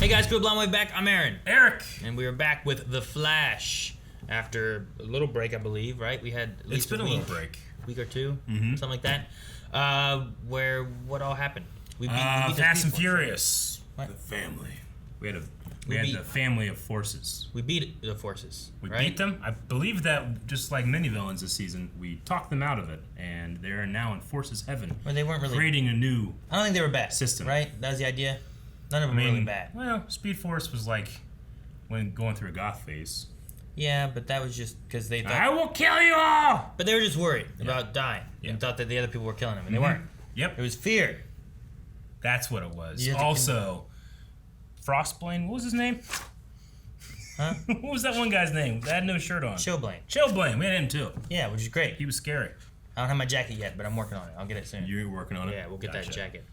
Hey guys, Cool Blonde Way back. I'm Aaron. Eric. And we are back with The Flash after a little break, I believe, right? We had at least It's been a little break. Week or two, something like that. Where what all happened? We beat Fast and Force, Furious. Right? The family. We had beat- the family of forces. We beat the forces. We right? beat them. I believe that just like many villains this season, we talked them out of it, and they are now in Forces Heaven. Well, they weren't really creating a new. I don't think they were bad. System. Right? That was the idea. None of them were really bad. Well, Speed Force was like when going through a goth phase. Yeah, but that was just because they thought. I will kill you all. But they were just worried about dying and thought that the other people were killing them, and they weren't. Yep. It was fear. That's what it was. You have to Also, Frostblade. What was his name? Huh? What was that one guy's name? That had no shirt on. Chillblaine. Chillblaine. We had him too. Yeah, which is great. He was scary. I don't have my jacket yet, but I'm working on it. I'll get it soon. You're working on it? Yeah, we'll get that jacket.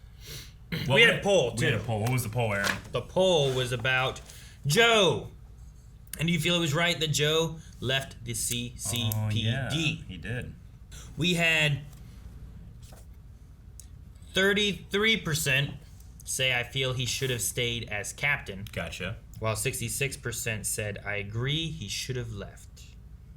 Well, We had a poll, We had too. a poll. What was the poll, Aaron? The poll was about Joe. And do you feel it was right that Joe left the CCPD? Oh, yeah, he did. We had 33% say I feel he should have stayed as captain, Gotcha. while 66% said I agree he should have left.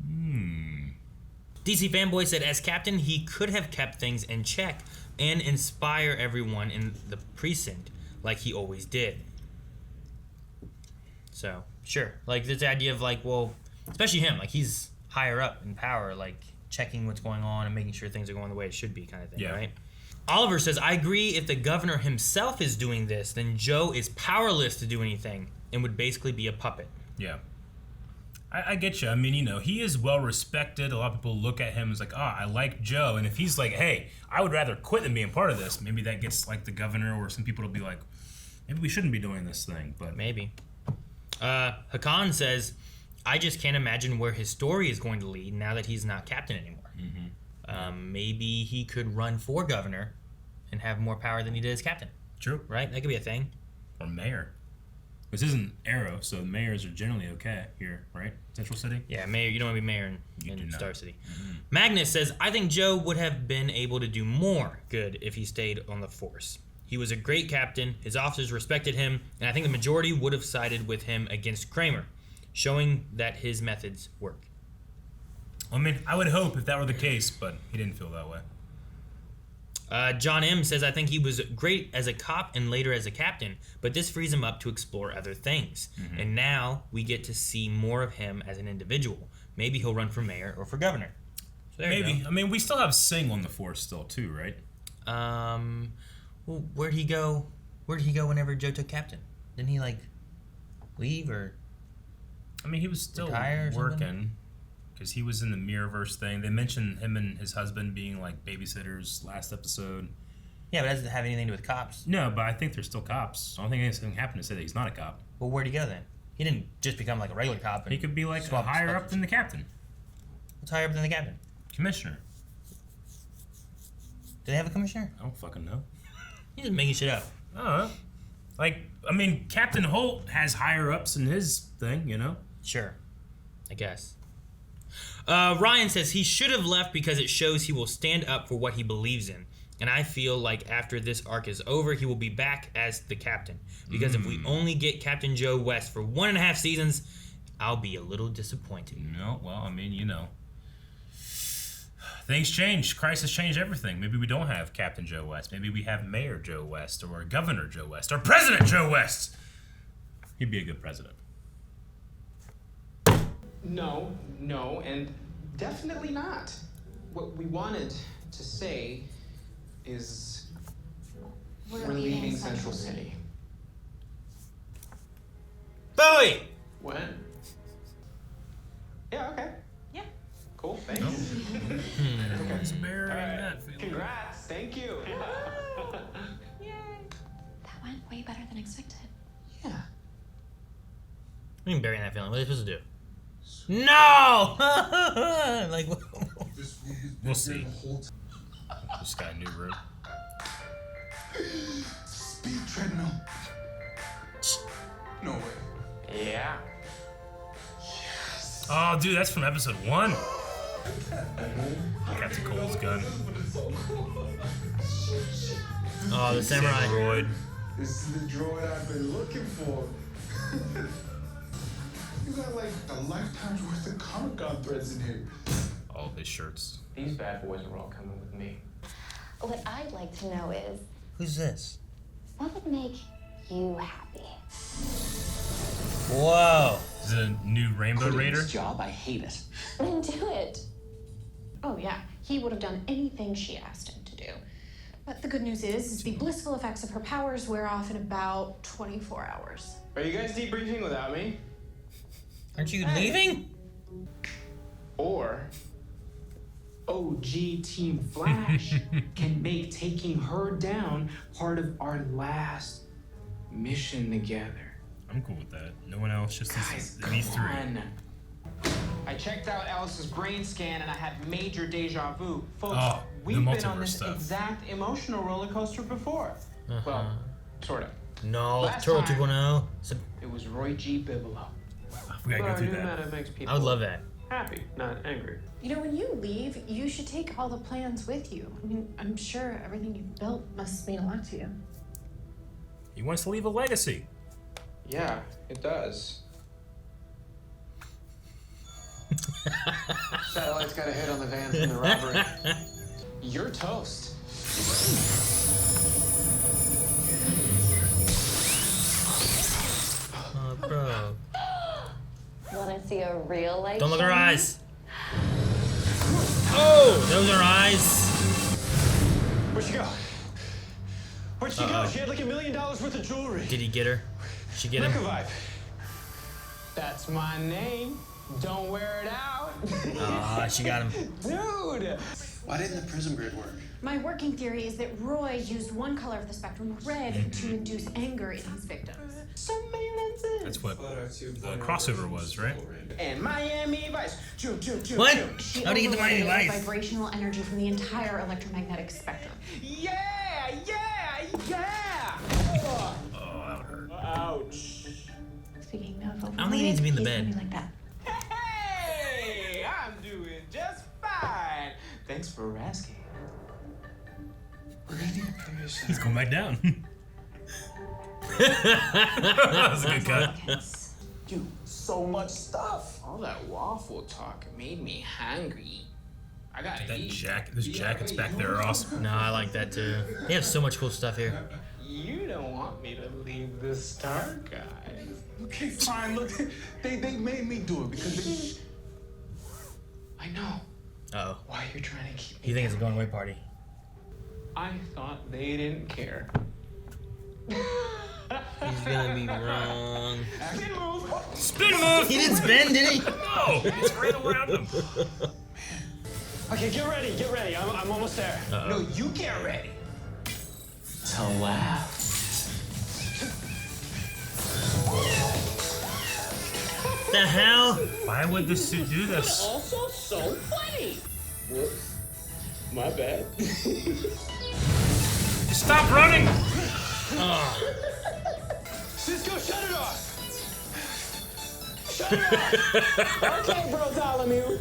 DC Fanboy said as captain he could have kept things in check and inspire everyone in the precinct like he always did. So, sure. Like, this idea of, like, well, especially him, like, he's higher up in power, like, checking what's going on and making sure things are going the way it should be kind of thing, right? Oliver says, I agree if the governor himself is doing this, then Joe is powerless to do anything and would basically be a puppet. Yeah. I get you. I mean, you know, he is well respected. A lot of people look at him as like, oh, I like Joe. And if he's like, hey, I would rather quit than being part of this, maybe that gets like the governor or some people to be like, maybe we shouldn't be doing this thing. But Maybe. Hakan says, I just can't imagine where his story is going to lead now that he's not captain anymore. Maybe he could run for governor and have more power than he did as captain. True. Right? That could be a thing. Or mayor. This isn't Arrow, so mayors are generally okay here, right? Central City? Yeah, mayor. You don't want to be mayor You do in not. Star City. Magnus says, I think Joe would have been able to do more good if he stayed on the force. He was a great captain, his officers respected him, and I think the majority would have sided with him against Kramer, showing that his methods work. I mean, I would hope if that were the case, but he didn't feel that way. John M. says, I think he was great as a cop and later as a captain, but this frees him up to explore other things. And now we get to see more of him as an individual. Maybe he'll run for mayor or for governor. So there Maybe. you go. I mean, we still have Singh on the force still, too, right? Well, where'd he go? Where did he go whenever Joe took captain? Didn't he like leave or? I mean, he was still Retire or something? working because he was in the Mirrorverse thing. They mentioned him and his husband being like babysitters last episode. Yeah, but that doesn't have anything to do with cops. No, but I think they're still cops. I don't think anything happened to say that he's not a cop. Well, where'd he go then? He didn't just become like a regular cop. And He could be like swap higher up spots. than the captain, What's higher up than the captain? commissioner. Do they have a commissioner? I don't fucking know. He's just making shit up. I don't know. Like, I mean, Captain Holt has higher ups in his thing, you know? Sure, I guess. Ryan says he should have left because it shows he will stand up for what he believes in. And I feel like after this arc is over, he will be back as the captain. Because if we only get Captain Joe West for 1.5 seasons, I'll be a little disappointed. No, well, I mean, you know. Things change. Crisis changed everything. Maybe we don't have Captain Joe West. Maybe we have Mayor Joe West or Governor Joe West or President Joe West. He'd be a good president. No, and definitely not. What we wanted to say is we're leaving Central City. Bowie! What? Yeah, okay. Yeah. Cool, thanks. Everyone's bearing Alright. that feeling. Congrats, thank you. Yay. That went way better than expected. Yeah. What do you mean burying that feeling? What are they supposed to do? No! Like, We'll see. Just got a new room. Speed treadmill. No way. Yeah. Oh, dude, that's from episode 1. Captain Cole's gun. oh, the samurai. Droid. This is the droid I've been looking for. You got like a lifetime's worth of Comic-Con threads in here. All his shirts. These bad boys are all coming with me. What I'd like to know is, Who's this? what would make you happy? Whoa. Is it a new Rainbow Raider? This job, I hate it. Then do it. Oh, yeah. He would have done anything she asked him to do. But the good news is the blissful effects of her powers wear off in about 24 hours. Are you guys debriefing without me? Aren't you leaving? Or OG Team Flash can make taking her down part of our last mission together. I'm cool with that. No one else, just Guys, these come three. on. I checked out Alice's brain scan and I had major deja vu. Folks, Oh, the we've been on multiverse this stuff. exact emotional roller coaster before. Well, sort of. No. Last Turtle time- 2.0. So, It was Roy G. Bigelow. We gotta But go our through new that. meta makes people I would love that. happy, not angry. You know, when you leave, you should take all the plans with you. I mean, I'm sure everything you've built must mean a lot to you. He wants to leave a legacy. Yeah, it does. Satellite's got a hit on the van from the robbery. You're toast. Oh, bro. Want to see a real life? Don't look at her show? eyes. Oh, those are eyes. Where'd she go? Where'd she go? She had like $1 million worth of jewelry. Did he get her? She get him? Vibe. That's my name. Don't wear it out. Ah, she got him. Dude! Why didn't the prism grid work? My working theory is that Roy used one color of the spectrum, red, to induce anger in his victims. So many lenses. That's what the crossover was, right? And Miami Vice. Choo, choo, choo, What? choo. She How do you get the Miami overloaded Vice? vibrational energy from the entire electromagnetic spectrum. Yeah, yeah, yeah! Oh, that would hurt. Ouch. Speaking of I don't think he needs to be in the he's bed. gonna be like that. Hey, I'm doing just fine. Thanks for asking. We're gonna need a bigger set. He's going back down. That was a good cut. Dude, so much stuff. All that waffle talk made me hungry. I gotta That eat. jacket, those jackets back there are awesome. No, I like that too. They have so much cool stuff here. You don't want me to leave the Star Guys. Okay, fine. Look, they made me do it because they. I know Uh-oh. why you're trying to keep me. You think it's a going away party? I thought they didn't care. He's gonna be wrong. Action move. Spin move! He didn't spin, did he? No! He just ran around him. Okay, get ready. I'm almost there. No, you get ready to laugh. The hell? Why would this suit do this? Also so funny. Whoops. My bad. Stop running! Cisco, shut it off. Okay, Bartholomew.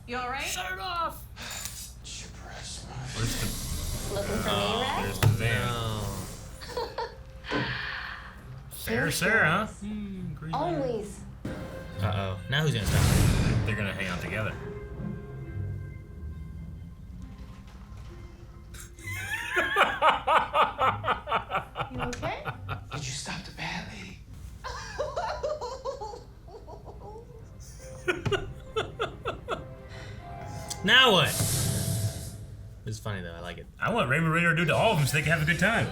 You alright? Shut it off. Where's the, Looking for me, Rex? there's the van. Oh. Fair Sarah, huh? Green Lantern. Always. Uh-oh. Now who's gonna stop? They're gonna hang out together. You okay? Did you stop the bad lady? Now what? It's funny though. I like it. I want Rainbow Raider to do it to all of them so they can have a good time.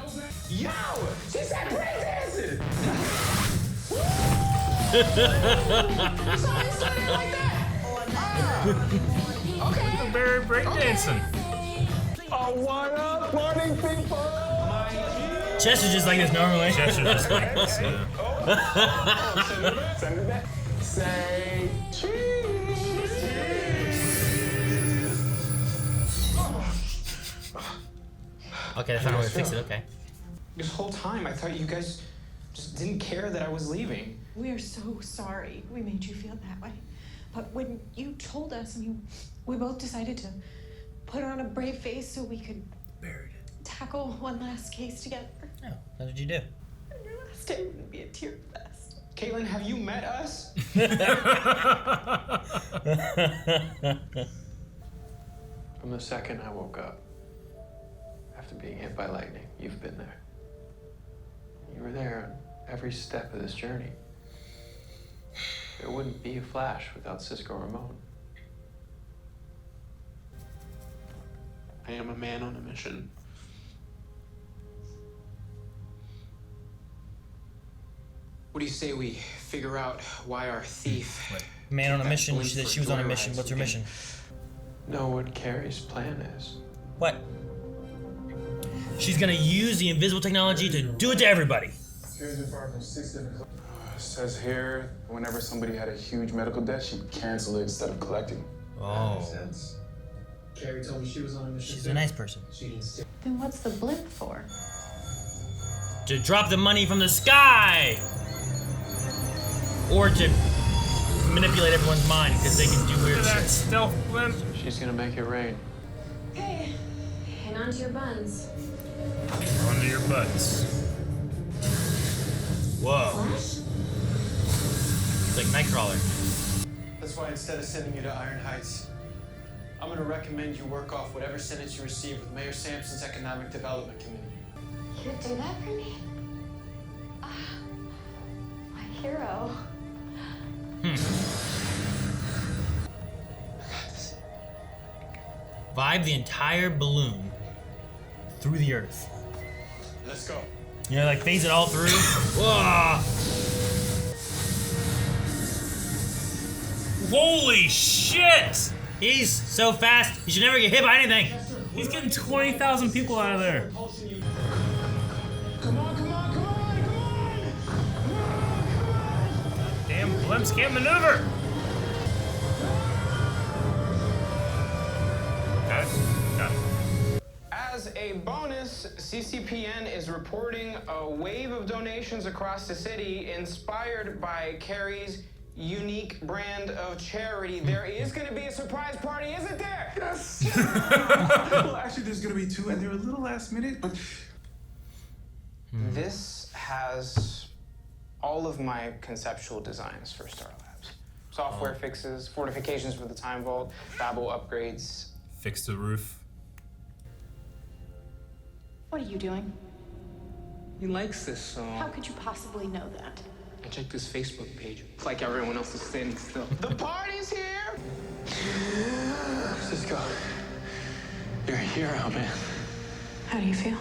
Yo, she said breakdancing. The Barry breakdancing. Oh, what up, party people? Chester's just like this normally. Chester's just like this, yeah. Send it back. Say cheese. Okay, I found a way to fix it. Okay. This whole time, I thought you guys just didn't care that I was leaving. We are so sorry we made you feel that way. But when you told us, I mean, we both decided to put on a brave face so we could Buried it. tackle one last case together. Oh, that's what you do. And your last day wouldn't be a tear fest. Caitlin, have you met us? From the second I woke up, after being hit by lightning, you've been there. You were there on every step of this journey. There wouldn't be a Flash without Cisco Ramon. I am a man on a mission. What do you say we figure out why our thief... Man on a took that mission. blimp She said for she was on a joyride mission. so What's her we can mission? Know what Carrie's plan is. What? She's gonna use the invisible technology to do it to everybody. Says here, whenever somebody had a huge medical debt, she'd cancel it instead of collecting. Oh. Carrie told me she was on a mission. She's a nice person. Then what's the blimp for? To drop the money from the sky! Or to manipulate everyone's mind because they can do weird That shit. stealth blimp. She's gonna make it rain. Hey, hang on to your buns. Onto your butts. Whoa. It's like Nightcrawler. That's why instead of sending you to Iron Heights, I'm gonna recommend you work off whatever sentence you receive with Mayor Sampson's Economic Development Committee. You'd do that for me? Ah, my hero. Vibe the entire balloon through the earth. Let's go. You know, like phase it all through. Whoa. Holy shit! He's so fast, he should never get hit by anything. He's getting 20,000 people out of there. Come on, come on, come on, come on! Damn blimps can't maneuver. Got it? Got it. As a bonus, CCPN is reporting a wave of donations across the city inspired by Carrie's unique brand of charity. There is going to be a surprise party, isn't there? Yes! Well, actually, there's gonna be two, and they're a little last minute, but... This has all of my conceptual designs for Star Labs. Software fixes, fortifications for the Time Vault, Babel upgrades. Fix the roof. What are you doing? He likes this song. How could you possibly know that? I checked his Facebook page. It's like everyone else is standing still. The party's here! Cisco, you're a hero, man. How do you feel?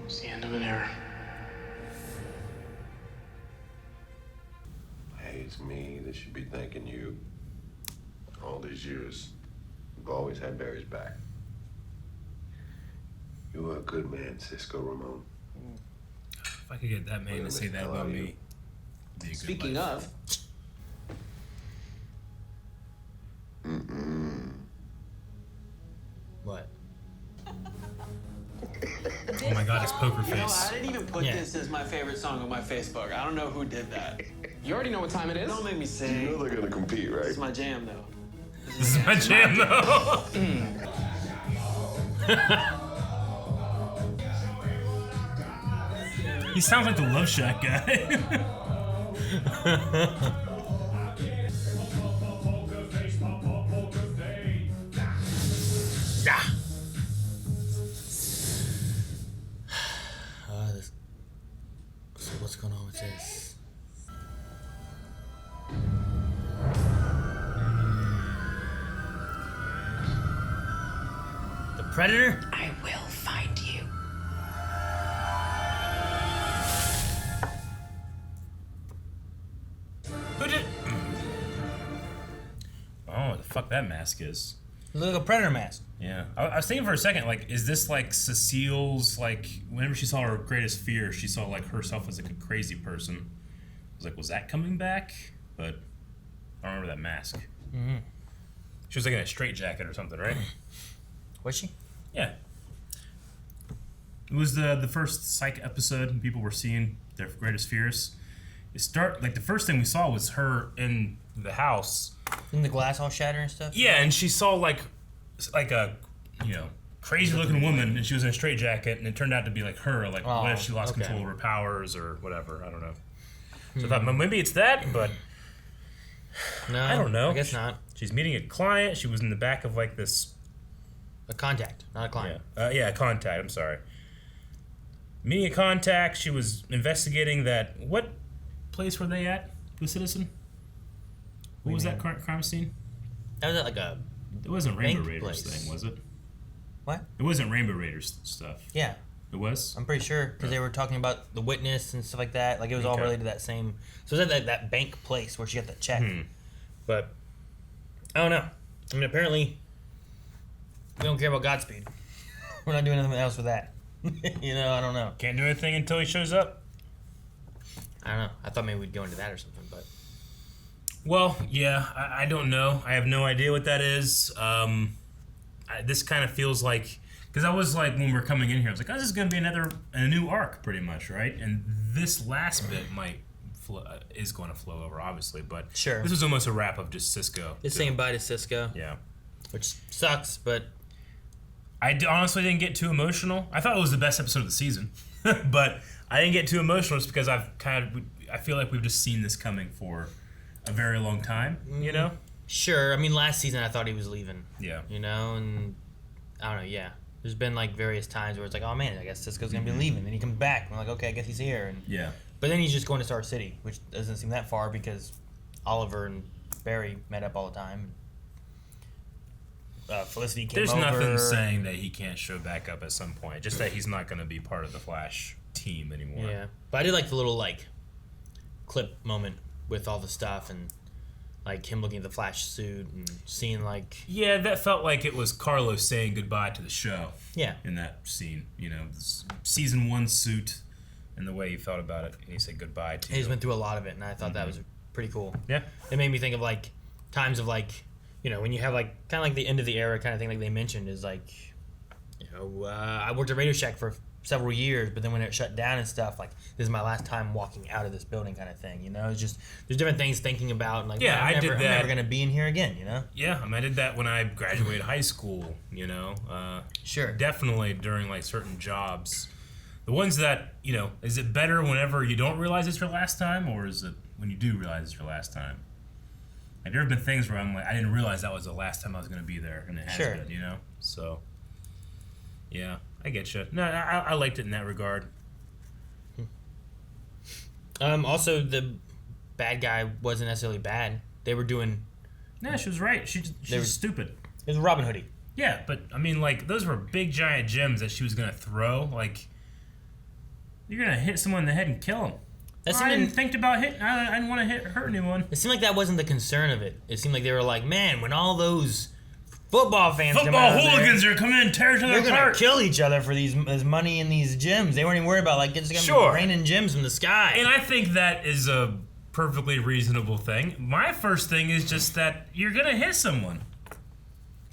It's the end of an era. Hey, it's me that should be thanking you. All these years, you've always had Barry's back. You were a good man, Cisco Ramon. If I could get that man to say that about me, it'd be a good Speaking life. of, What? Oh my god, it's poker You know, face. I didn't even put Yeah. this as my favorite song on my Facebook. I don't know who did that. you already know what time it is. Don't make me You sing. know they're gonna compete, right? It's my jam, though. This is my jam though. He sounds like the Love Shack guy. Yeah. So what's going on with this? The Predator? I will find you. Who did? Oh, what the fuck that mask is. Look like a Predator mask. Yeah, I was thinking for a second, like, is this like Cecile's, like, whenever she saw her greatest fear, she saw, like, herself as, like, a crazy person. I was like, was that coming back? But I don't remember that mask. Mm-hmm. She was, like, in a straitjacket or something, right? Was she? Yeah. It was the first Psych episode, and people were seeing their greatest fears. The first thing we saw was her in the house. Didn't the glass all shatter and stuff? Yeah, and she saw like a, you know, crazy looking woman, and she was in a straitjacket, and it turned out to be like her. Like, what if she lost control of her powers or whatever? I don't know. So I thought maybe it's that, but No, I don't know. I guess not. She's meeting a client. She was in the back of like this. A contact, not a client. Yeah, contact. I'm sorry. Meeting a contact. She was investigating that. What place were they at? The Citizen. What was that crime scene? That was like a. It wasn't Rainbow bank Raiders place. thing, was it? What? It wasn't Rainbow Raiders stuff. Yeah, It was. I'm pretty sure because they were talking about the witness and stuff like that. Like it was all Okay. related to that same. So it was at that bank place where she got that check. But I don't know. I mean, apparently we don't care about Godspeed. We're not doing anything else with that. You know, I don't know. Can't do anything until he shows up. I don't know. I thought maybe we'd go into that or something, but Well, yeah, I don't know. I have no idea what that is. This kind of feels like, because I was like, when we're coming in here, I was like, oh, this is going to be a new arc, pretty much, right? And this last bit is going to flow over, obviously, but Sure. This was almost a wrap of just Cisco. it's saying bye to Cisco, Yeah. which sucks, but Honestly didn't get too emotional. I thought it was the best episode of the season, but I didn't get too emotional just because I feel like we've just seen this coming for a very long time, you know? sure. I mean, last season I thought he was leaving. Yeah. You know, and I don't know. Yeah, there's been like various times where it's like, oh man, I guess Cisco's gonna be leaving, and he comes back, and we're like, okay, I guess he's here, and Yeah. but then he's just going to Star City, which doesn't seem that far because Oliver and Barry met up all the time. Felicity came There's over. nothing saying that he can't show back up at some point. Just that he's not going to be part of the Flash team anymore. Yeah, but I did like the little like clip moment with all the stuff and like him looking at the Flash suit and seeing like Yeah, that felt like it was Carlos saying goodbye to the show yeah. in that scene. You know, season 1 suit and the way he felt about it, and he said goodbye to. He's been through a lot of it, and I thought that was pretty cool. Yeah. It made me think of like times of like, you know, when you have like kind of like the end of the era kind of thing, like they mentioned, is like, you know, I worked at Radio Shack for several years, but then when it shut down and stuff, like this is my last time walking out of this building kind of thing. You know, it's just there's different things thinking about, and like Yeah, I'm I did I'm that. never gonna be in here again. You know. Yeah, I mean, I did that when I graduated high school, you know. Sure. Definitely during like certain jobs. The ones that, you know, is it better whenever you don't realize it's your last time, or is it when you do realize it's your last time? Like, there have been things where I'm like, I didn't realize that was the last time I was going to be there, and it has Sure. been, you know? So, yeah, I get you. No, I liked it in that regard. Also, the bad guy wasn't necessarily bad. They were doing. No, she was right. They She's were- stupid. It was Robin Hoodie. Yeah, but, I mean, like, those were big, giant gems that she was going to throw. Like, you're going to hit someone in the head and kill them. That I seemed- didn't think about hitting. I didn't want to hurt anyone. It seemed like that wasn't the concern of it. It seemed like they were like, man, when all those football fans come Football out of there, hooligans are coming in and tear each they're other gonna apart. kill each other for this money in these gyms. They weren't even worried about like it's gonna Sure. be raining gyms from the sky. And I think that is a perfectly reasonable thing. My first thing is just that you're gonna hit someone.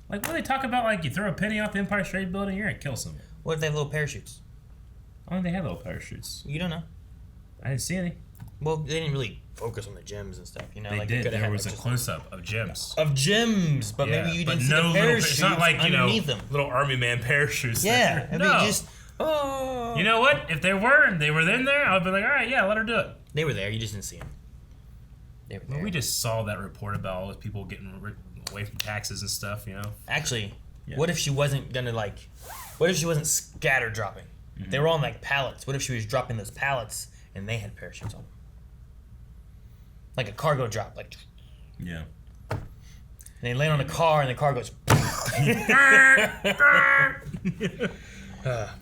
Like, what do they talk about? Like, you throw a penny off the Empire State Building, you're gonna kill someone. What if they have little parachutes? Oh, they have little parachutes. You don't know. I didn't see any. Well, they didn't really focus on the gyms and stuff. You know, They like did. coulda There had, was like, a just- close-up of gyms. of gyms, but maybe you but didn't see no the little. parachutes It's not like, you know, underneath them. little Army Man parachutes. Yeah, there. it'd No. be just oh. You know what? If they were in there, I'd be like, all right, yeah, let her do it. They were there. You just didn't see them. They were there. Well, we just saw that report about all those people getting away from taxes and stuff, you know? Actually, Yeah. what if she wasn't gonna like? What if she wasn't scatter dropping? Mm-hmm. They were on like pallets. What if she was dropping those pallets and they had parachutes on them? Like a cargo drop, like. Yeah. And they land on the car and the car goes.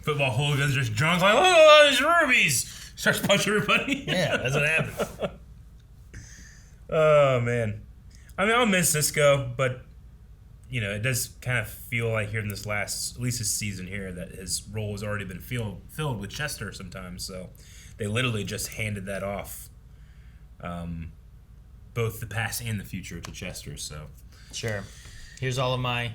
Football hooligans just drunk, like, oh, these rubies! Starts punching everybody. Yeah, that's what happens. Oh, man. I mean, I'll miss Cisco, but, you know, it does kind of feel like here in this last, at least this season here, that his role has already been filled with Chester sometimes. So they literally just handed that off, both the past and the future, to Chester. So Sure. Here's all of my.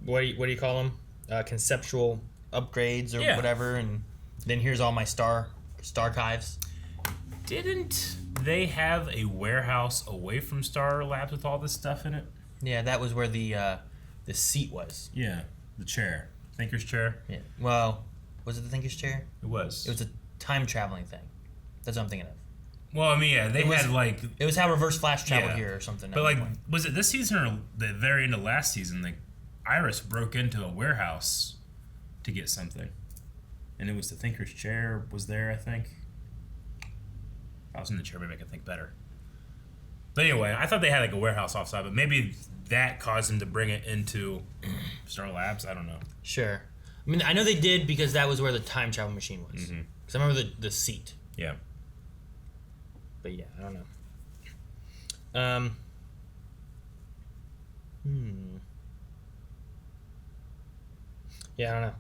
What do you call them? Conceptual upgrades or Yeah. whatever, and then here's all my star archives. didn't they have a warehouse away from Star Labs with all this stuff in it? Yeah, that was where the seat was. Yeah, the chair. Thinker's chair? Yeah. Well, was it the Thinker's chair? It was. It was a time traveling thing. That's what I'm thinking of. Well, I mean, yeah, they had like. It was how Reverse Flash traveled Yeah. here or something. But like, was it this season or the very end of last season? Like, Iris broke into a warehouse to get something, and it was the Thinker's chair was there. I think. If I was in the chair, maybe I could think better. But anyway, I thought they had like a warehouse offside, but maybe that caused them to bring it into Star Labs. I don't know. Sure. I mean, I know they did because that was where the time travel machine was. Mhm. Because I remember the seat. Yeah. But yeah, I don't know. Yeah, I don't know.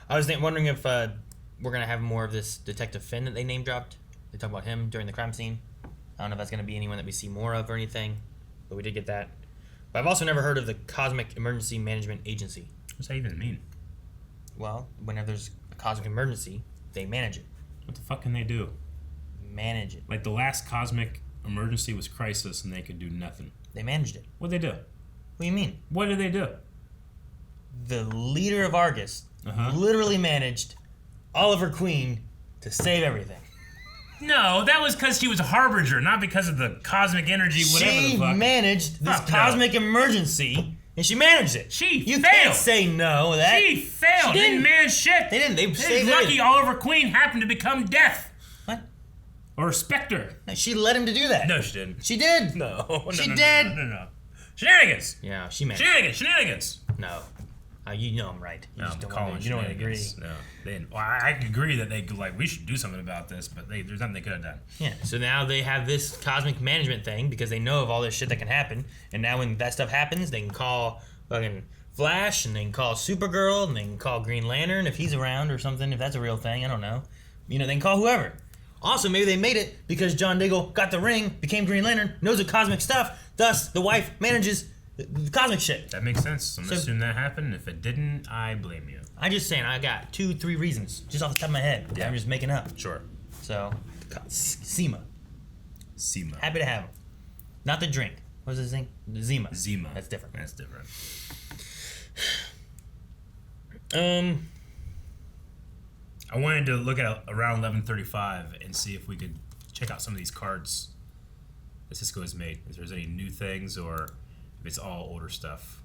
I was wondering if we're gonna have more of this Detective Finn that they name dropped. They talk about him during the crime scene. I don't know if that's gonna be anyone that we see more of or anything, but we did get that. But I've also never heard of the Cosmic Emergency Management Agency. What's that even mean? Well, whenever there's a cosmic emergency, they manage it. What the fuck can they do? Manage it. Like the last cosmic emergency was Crisis, and they could do nothing. They managed it. What'd they do? What do you mean? What did they do? The leader of Argus Uh-huh. literally managed Oliver Queen to save everything. No, that was because she was a harbinger, not because of the cosmic energy, whatever She the fuck. managed this Fuck no. cosmic emergency, and she managed it. You failed. can't say no to that. She failed. She Didn't manage shit. They didn't. They It's saved lucky everything. Oliver Queen happened to become Death. What? Or Spectre. No, she led him to do that. No, she didn't. She did. No. She no, did. No. Shenanigans. Yeah, she managed. Shenanigans. No. You know I'm right. You No, just I'm don't calling want to, you don't want to agree. shenanigans. No, they didn't. Well, I agree that they could, like, we should do something about this, but there's nothing they could have done. Yeah, so now they have this cosmic management thing because they know of all this shit that can happen. And now when that stuff happens, they can call fucking Flash, and they can call Supergirl, and they can call Green Lantern if he's around or something, if that's a real thing. I don't know. You know, they can call whoever. Also, maybe they made it because John Diggle got the ring, became Green Lantern, knows the cosmic stuff, thus the wife manages the cosmic shit. That makes sense. I'm So- assuming that happened. If it didn't, I blame you. I'm just saying, I got 2-3 reasons just off the top of my head. Yeah. I'm just making up. Sure. So, Zima. Zima. Happy to have him. Not the drink. What was his name? Zima. Zima. That's different. That's different. I wanted to look at around 11:35 and see if we could check out some of these cards that Cisco has made. If there's any new things or if it's all older stuff.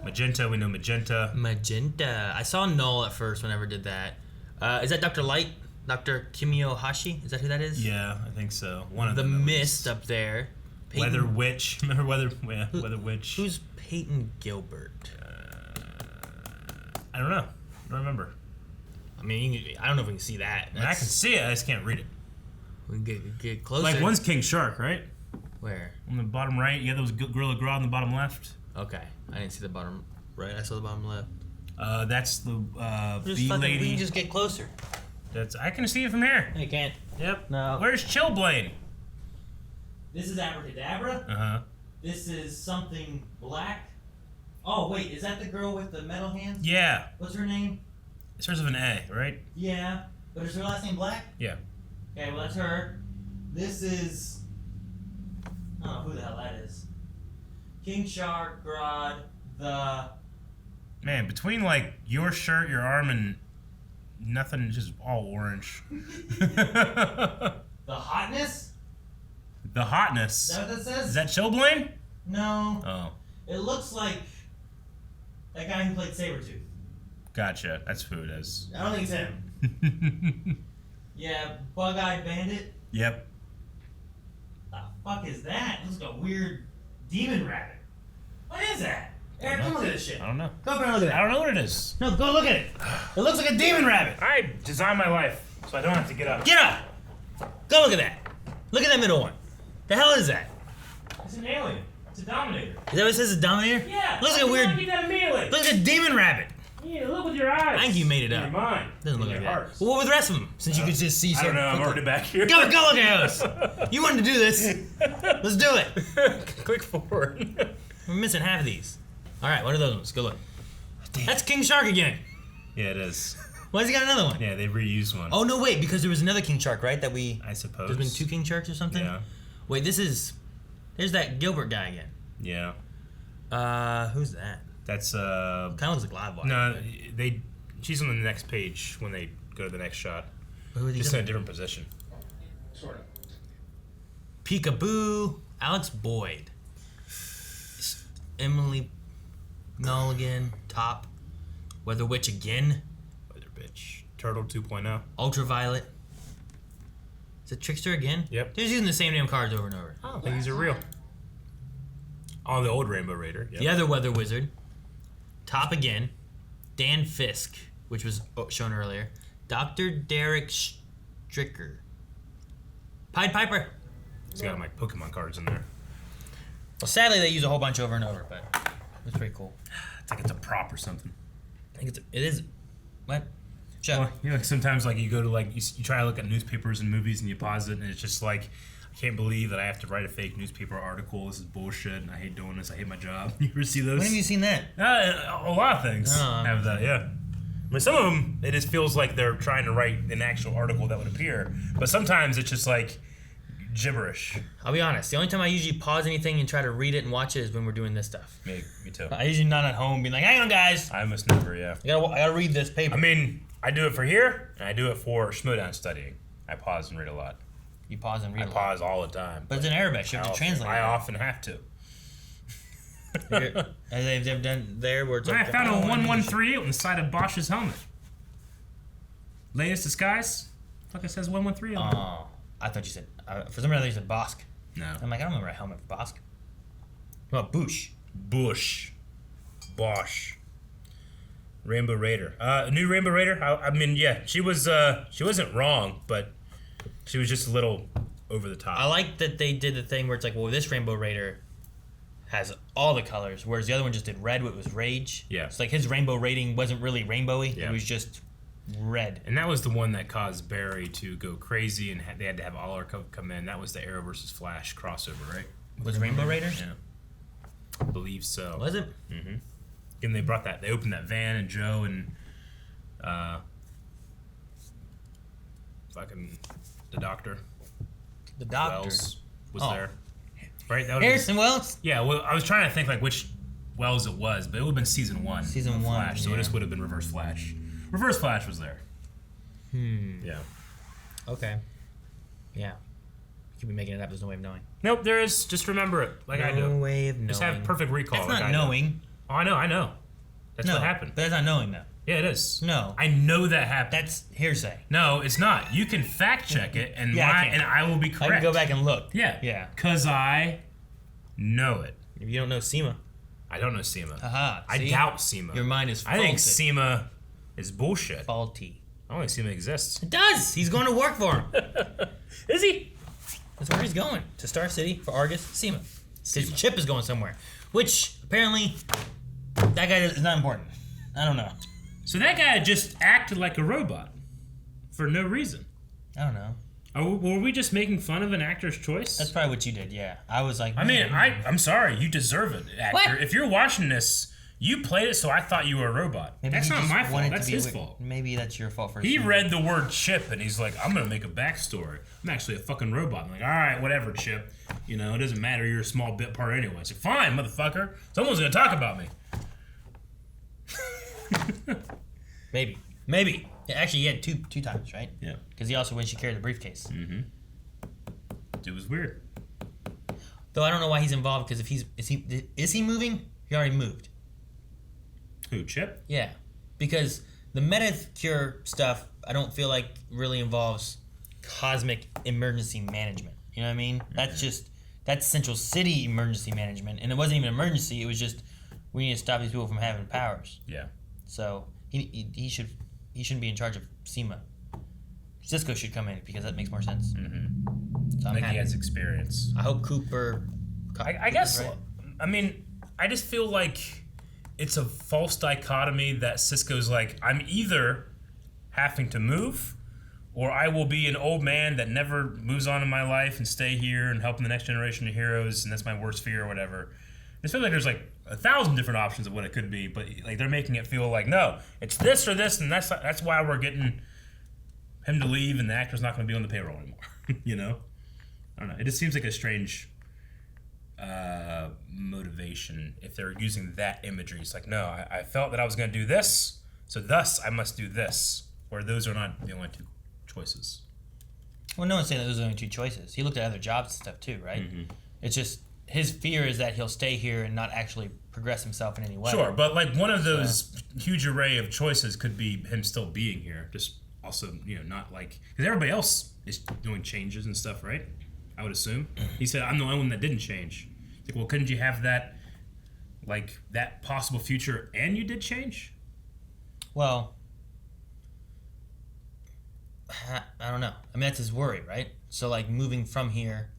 Magenta, we know Magenta. Magenta. I saw Null at first whenever I did that. Is that Dr. Light? Dr. Kimiyohashi? Is that who that is? Yeah, I think so. One of the them. Mist up there. Peyton- Weather Witch. Remember Weather Witch? Who's Peyton Gilbert? I don't know. I don't remember. I mean, I don't know if we can see that. I can see it. I just can't read it. We can get closer. Like one's King Shark, right? Where? On the bottom right, you got those Gorilla Grodd on the bottom left. Okay, I didn't see the bottom right. I saw the bottom left. That's the Just bee fucking- We lady. can just get closer. That's I can see it from here. No, you can't. Yep. No. Where's Chillblade? This is Abracadabra. Uh huh. This is something black. Oh wait, is that the girl with the metal hands? Yeah. What's her name? It starts with an A, right? Yeah, but is her last name Black? Yeah. Okay, well that's her. This is. I don't know who the hell that is. King Shark, Grodd, the. Man, between like your shirt, your arm, and nothing, just all orange. The Hotness? The Hotness. Is that what that says? Is that Chillblade? No. Oh, It looks like that guy who played Sabretooth. gotcha. That's who it is. I don't think it's him. Yeah, Bug-Eyed Bandit. Yep. The fuck is that? It looks like a weird demon rabbit. What is that? Eric, come look at this shit. I don't know. Go up and look at I that. don't know what it is. No, go look at it. It looks like a demon rabbit. I designed my life, so I don't have to get up. Get up. Go look at that. Look at that middle one. The hell is that? It's an alien. It's a Dominator. Is that what it says? A Dominator? Yeah. Looks like a weird. Get that immediately. Looks like a demon rabbit. Yeah, look with your eyes. I think you made it In up. your mind. Doesn't look In like your that. heart. Well, what were the rest of them? Since you could just see. I don't know. I'm already back here. Go look at us. You wanted to do this. Let's do it. Click forward. We're missing half of these. All right, what are those ones? Go look. That's King Shark again. Yeah, it is. Why has he got another one? Yeah, they reused one. Oh no, wait, because there was another King Shark, right? That we. I suppose. There's been 2 King Sharks or something. Yeah. Wait, this is. There's that Gilbert guy again. Yeah. Who's that? That's Kind of looks like Livewire. No, they. She's on the next page when they go to the next shot. Who is he Just in a talking- different position. Sort of. Peekaboo, Alex Boyd, Emily Mulligan, Top, Weather Witch again, Weather Bitch. Turtle 2.0. Ultraviolet. Is it Trickster again? Yep. They're just using the same damn cards over and over. I don't think these are real. Oh, the old Rainbow Raider. Yep. The other Weather Wizard, Top again, Dan Fisk, which was shown earlier, Dr. Derek Stricker, Pied Piper. He's got my Pokemon cards in there. Well, sadly, they use a whole bunch over and over, but it's pretty cool. It's like it's a prop or something. I think it is. What? Shut Well, up. you know, like sometimes like you go to like you try to look at newspapers and movies and you pause it and it's just like I can't believe that I have to write a fake newspaper article. This is bullshit and I hate doing this. I hate my job. You ever see those? When have you seen that? A lot of things have that. Yeah. I mean, some of them it just feels like they're trying to write an actual article that would appear, but sometimes it's just like gibberish. I'll be honest. The only time I usually pause anything and try to read it and watch it is when we're doing this stuff. Me too. I usually not at home being like, hang on, guys. I almost never. Yeah. I gotta read this paper. I mean, I do it for here and I do it for Schmodown studying. I pause and read a lot. You pause and read I pause all the time. But it's in Arabic. You have to translate. I often have to. They've done there where it's I like, found a 1138 on the side of Bosch's helmet. Latest disguise? Fuck, it says 113 on it. Oh, I thought you said, for some reason I thought you said Bosk. No. I'm like, I don't remember a helmet for Bosk. What about Bush? Bush. Bosch. Rainbow Raider. New Rainbow Raider? I mean, yeah, she wasn't wrong, but she was just a little over the top. I like that they did the thing where it's like, well, this Rainbow Raider has all the colors, whereas the other one just did red, which was Rage. Yeah. It's like his rainbow rating wasn't really rainbowy. Yeah. It was just red. And that was the one that caused Barry to go crazy, and they had to have All-Star come in. That was the Arrow versus Flash crossover, right? Was Rainbow Raider? Yeah. I believe so. Was it? Mm-hmm. And they opened that van, and Joe and fucking the doctor. The doctor. Wells was Oh. there. Right? That would've Harrison Wells? been, yeah, well, I was trying to think like which Wells it was, but it would have been season 1. Season of 1, Flash, so yeah. it just would have been Reverse Flash. Reverse Flash was there. Yeah. Okay. Yeah. You could be making it up. There's no way of knowing. Nope, there is. Just remember it like I do. No way of knowing. Just have perfect recall. That's like not I do. knowing. Oh, I know. That's No, what happened. But that's not knowing, though. Yeah, it is. No. I know that happened. That's hearsay. No, it's not. You can fact check it, and Yeah, I can. I will be correct. I can go back and look. Yeah. Yeah. Because I know it. If you don't know SEMA. I don't know SEMA. Aha. I see? doubt SEMA. Your mind is I faulty. think SEMA is bullshit. Faulty. I don't think SEMA exists. It does. He's going to work for him. Is he? That's where he's going. To Star City for Argus. SEMA. His chip is going somewhere. Which, apparently, that guy is not important. I don't know. So that guy just acted like a robot for no reason. I don't know. Were we just making fun of an actor's choice? That's probably what you did, yeah. I was like... I mean, I'm sorry. You deserve it, actor. What? If you're watching this, you played it, so I thought you were a robot. Maybe That's he not just my fault. wanted to That's be his wi- fault. Maybe that's your fault for He assuming. read the word Chip, and he's like, I'm going to make a backstory. I'm actually a fucking robot. I'm like, all right, whatever, Chip. You know, it doesn't matter. You're a small bit part anyway. I said, fine, motherfucker. Someone's going to talk about me. Maybe. Yeah, actually, he had two times, right? Yeah. Because he also, when she carried the briefcase. It was weird. Though I don't know why he's involved, because if is he moving? He already moved. Who, Chip? Yeah. Because the Metacure stuff, I don't feel like really involves cosmic emergency management. You know what I mean? That's Central City emergency management. And it wasn't even emergency, it was just, we need to stop these people from having powers. Yeah. So he shouldn't be in charge of SEMA. Cisco should come in because that makes more sense. So I I'm think happy. he has experience. I hope Cooper. I guess, right? I mean, I just feel like it's a false dichotomy that Cisco's like, I'm either having to move or I will be an old man that never moves on in my life and stay here and helping the next generation of heroes, and that's my worst fear or whatever. I feel like there's like 1,000 different options of what it could be, but like they're making it feel like, no, it's this or this, and that's why we're getting him to leave and the actor's not going to be on the payroll anymore. You know? I don't know. It just seems like a strange motivation if they're using that imagery. It's like, no, I felt that I was going to do this, so thus I must do this, where those are not the only two choices. Well, no one's saying that those are the only two choices. He looked at other jobs and stuff too, right? Mm-hmm. It's just his fear is that he'll stay here and not actually progress himself in any way. Sure, but like one of those huge array of choices could be him still being here. Just also, not like because everybody else is doing changes and stuff, right? I would assume. He said, "I'm the only one that didn't change." It's like, well, couldn't you have that, like that possible future, and you did change? Well, I don't know. I mean, that's his worry, right? So, like, moving from here,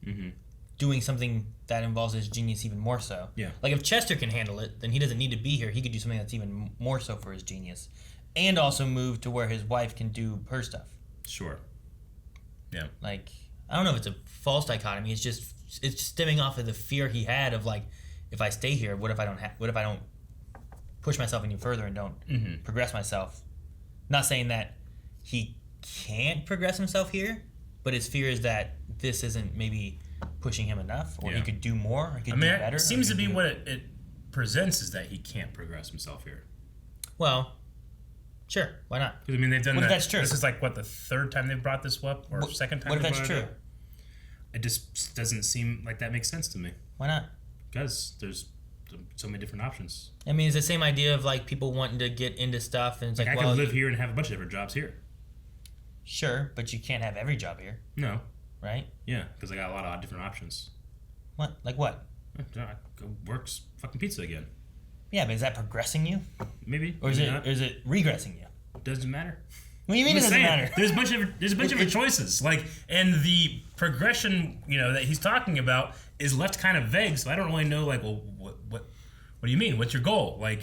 doing something that involves his genius even more so. Yeah. Like, if Chester can handle it, then he doesn't need to be here. He could do something that's even more so for his genius. And also move to where his wife can do her stuff. Sure. Yeah. Like, I don't know if it's a false dichotomy. It's stemming off of the fear he had of, like, if I stay here, what if I don't push myself any further and don't progress myself? Not saying that he can't progress himself here, but his fear is that this isn't maybe pushing him enough, or he could do more, or he could do better. It seems to be what it presents is that he can't progress himself here. Well, sure, why not? Because I mean, they've done What that. if that's true? This is like what, the third time they've brought this up, or second time? What if they've that's brought it true? up? It just doesn't seem like that makes sense to me. Why not? Because there's so many different options. I mean, it's the same idea of like people wanting to get into stuff, and it's like, I well, could live here and have a bunch of different jobs here. Sure, but you can't have every job here, No. right? Yeah, because I got a lot of different options. What? Like what? I go works fucking pizza again. Yeah, but is that progressing you, Maybe. or is maybe it not. or is it regressing you? Doesn't matter. What do you mean it I'm just doesn't saying, matter? There's a bunch of choices. Like, and the progression, that he's talking about is left kind of vague. So I don't really know. Like, well, what do you mean? What's your goal? Like,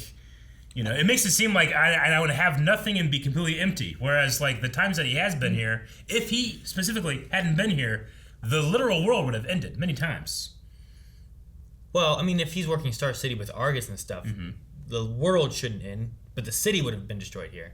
it makes it seem like I would have nothing and be completely empty. Whereas, like, the times that he has been here, if he specifically hadn't been here, the literal world would have ended many times. Well, I mean, if he's working Star City with Argus and stuff, the world shouldn't end, but the city would have been destroyed here.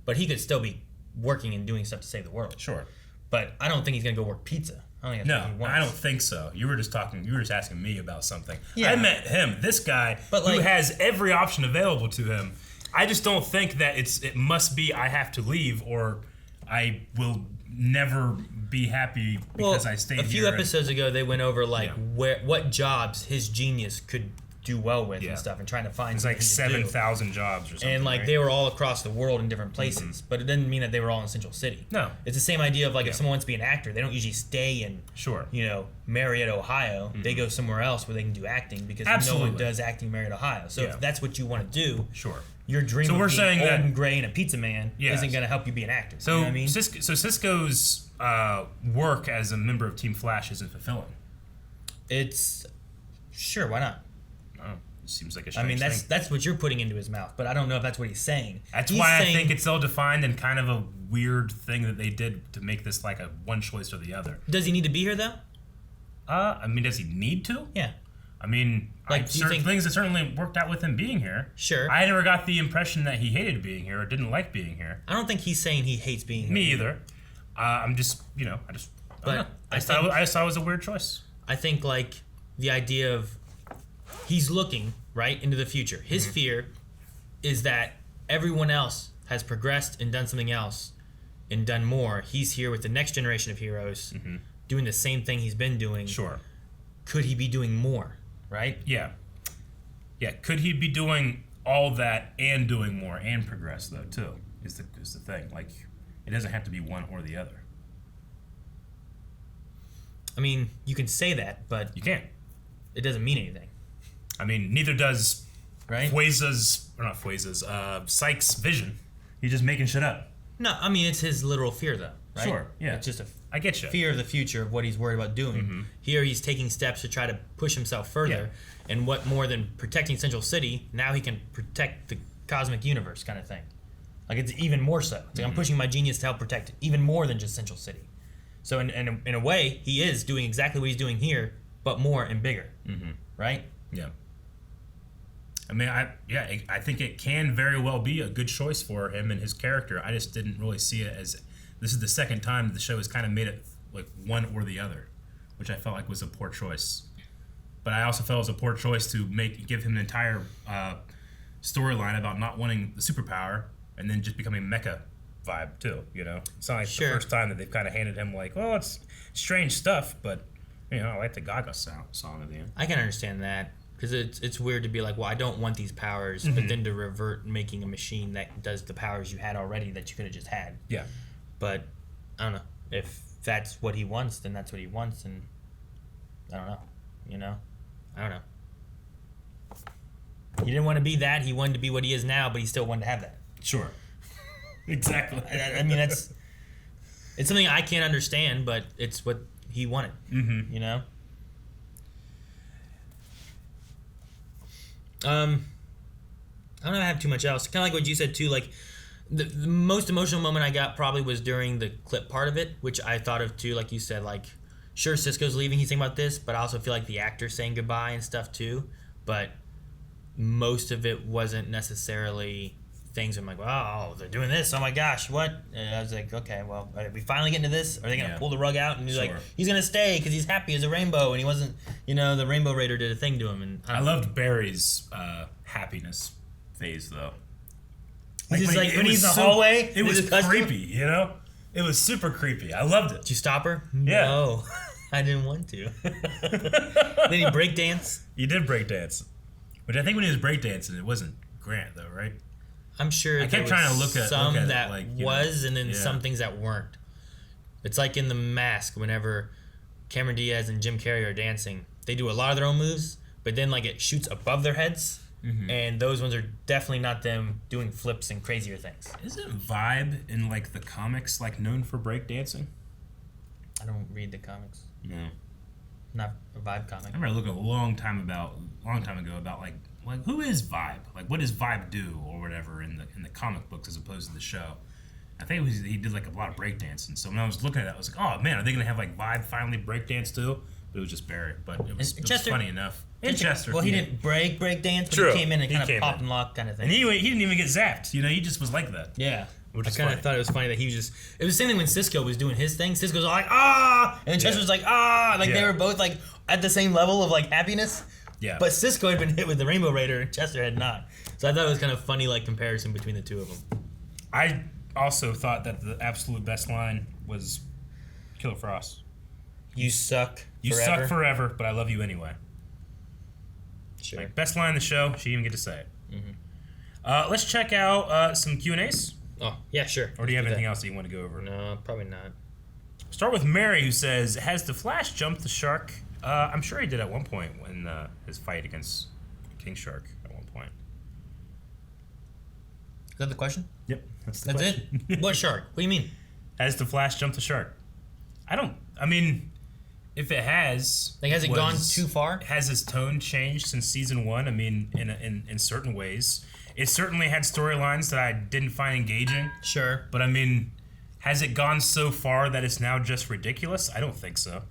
But he could still be working and doing stuff to save the world. Sure. But I don't think he's gonna go work pizza. I don't think that's what he wants. I don't think so. You were just asking me about something. Yeah. I meant him, this guy who has every option available to him. I just don't think that it must be I have to leave or I will never be happy because I stay here. A few episodes ago, they went over what jobs his genius could do well with and stuff, and trying to find. It's like 7,000 jobs or something. And like right? they were all across the world in different places, but it didn't mean that they were all in Central City. No, it's the same idea of like if someone wants to be an actor, they don't usually stay in Marietta, Ohio. They go somewhere else where they can do acting because no one does acting in Marietta, Ohio. So if that's what you want to do, your dream of being old and gray and a pizza man isn't going to help you be an actor. So you know what I mean? Cisco's work as a member of Team Flash isn't fulfilling. It's sure, why not? It seems like a I mean, strange thing. that's what you're putting into his mouth, but I don't know if that's what he's saying. That's why I think it's ill-defined and kind of a weird thing that they did to make this like a one choice or the other. Does he need to be here though? I mean, does he need to? Yeah. I mean, like certain things that certainly worked out with him being here. Sure. I never got the impression that he hated being here or didn't like being here. I don't think he's saying he hates being here. Me either. I'm just, I don't know. I thought it was a weird choice. I think like the idea of he's looking right into the future. His fear is that everyone else has progressed and done something else and done more. He's here with the next generation of heroes doing the same thing he's been doing. Sure. Could he be doing more, right? Yeah. Yeah, could he be doing all that and doing more and progress though too? Is the thing. Like it doesn't have to be one or the other. I mean, you can say that, but you can't. It doesn't mean anything. I mean, neither does Sykes' vision. He's just making shit up. No, I mean, it's his literal fear, though, right? Sure, yeah. It's just I get you. Fear of the future, of what he's worried about doing. Here, he's taking steps to try to push himself further. And what more than protecting Central City, now he can protect the cosmic universe kind of thing. Like, it's even more so. It's like I'm pushing my genius to help protect even more than just Central City. So, in a way, he is doing exactly what he's doing here, but more and bigger. Right? Yeah. I mean, I think it can very well be a good choice for him and his character. I just didn't really see it as this is the second time the show has kind of made it like one or the other, which I felt like was a poor choice. But I also felt it was a poor choice to give him an entire storyline about not wanting the superpower and then just becoming mecha vibe too. You know, it's not like Sure. the first time that they've kind of handed him like, well, it's strange stuff, but you know, I like the Gaga song at the end. I can understand that because it's weird to be like, well, I don't want these powers, but then to revert making a machine that does the powers you had already that you could have just had. Yeah. But I don't know if that's what he wants, then that's what he wants, and I don't know. You know, I don't know. He didn't want to be that. He wanted to be what he is now, but he still wanted to have that. Sure. Exactly. I mean, it's something I can't understand, but it's what he wanted. Mm-hmm. You know. I don't know if I have too much else. Kind of like what you said too. Like the most emotional moment I got probably was during the clip part of it, which I thought of too. Like you said, like sure Cisco's leaving, he's thinking about this, but I also feel like the actor's saying goodbye and stuff too. But most of it wasn't necessarily things I'm like, wow, they're doing this. Oh my gosh, what? And I was like, okay, well, are we finally getting to this? Are they gonna pull the rug out? And he's like, he's gonna stay because he's happy as a rainbow, and he wasn't. You know, the Rainbow Raider did a thing to him, and I loved Barry's happiness phase though. He's just like when it he's in was the hallway. It was creepy, you know. It was super creepy. I loved it. Did you stop her? Yeah. No, I didn't want to. Then he breakdance. He did breakdance, which I think when he was breakdancing, it wasn't Grant though, right? I'm sure I kept trying to look at some it, that like, was, and then yeah. some things that weren't. It's like in The Mask, whenever Cameron Diaz and Jim Carrey are dancing, they do a lot of their own moves, but then like it shoots above their heads, and those ones are definitely not them doing flips and crazier things. Isn't Vibe in like the comics like known for breakdancing? I don't read the comics. No. Not a Vibe comic. I remember looking a long time ago about like who is Vibe? Like what does Vibe do or whatever in the comic books as opposed to the show? I think he did like a lot of breakdancing. So when I was looking at that, I was like, oh man, are they gonna have like Vibe finally breakdance too? But it was just Barry. But it was funny enough. And Chester. Well, he didn't break dance, but True. he came in and He kind came of popped in. and locked kind of thing. And he didn't even get zapped. You know, he just was like that. Yeah. Which I is kind funny. of thought it was funny that he was just. It was the same thing when Cisco was doing his thing. Cisco's all like, ah! And then Chester was like, ah! Like they Yeah. were both like at the same level of like happiness. Yeah. But Cisco had been hit with the Rainbow Raider and Chester had not. So I thought it was kind of funny like comparison between the two of them. I also thought that the absolute best line was Killer Frost. You suck You forever. suck forever, but I love you anyway. Sure. Like, best line in the show. She didn't even get to say it. Let's check out some Q&As. Oh, yeah, sure. Or do you have Let's anything that. else that you want to go over? No, probably not. Start with Mary, who says, has the Flash jumped the shark? I'm sure he did at one point when his fight against King Shark at one point. Is that the question? Yep. That's it? What shark? What do you mean? Has the Flash jumped the shark? I mean, if it has... Like, has it gone too far? Has his tone changed since season 1? I mean, in certain ways. It certainly had storylines that I didn't find engaging. Sure. But I mean, has it gone so far that it's now just ridiculous? I don't think so.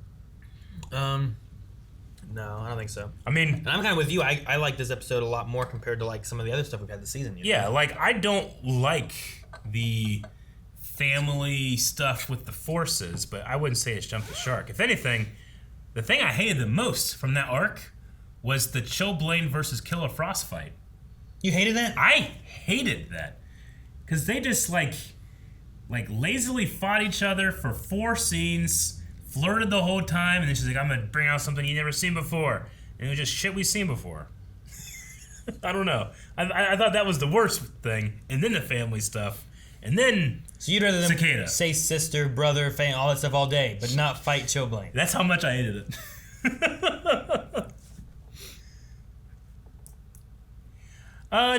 No, I don't think so. I mean... And I'm kind of with you. I like this episode a lot more compared to like some of the other stuff we've had this season. You know? Yeah, like, I don't like the family stuff with the forces, but I wouldn't say it's jumped the shark. If anything, the thing I hated the most from that arc was the Chillblaine versus Killer Frost fight. You hated that? I hated that. Because they just, like lazily fought each other for 4 scenes, flirted the whole time, and then she's like, I'm going to bring out something you never seen before. And it was just shit we've seen before. I don't know. I thought that was the worst thing. And then the family stuff. And then So you'd rather them Cicada. say sister, brother, fan, all that stuff all day, but not fight Chillblaine. That's how much I hated it.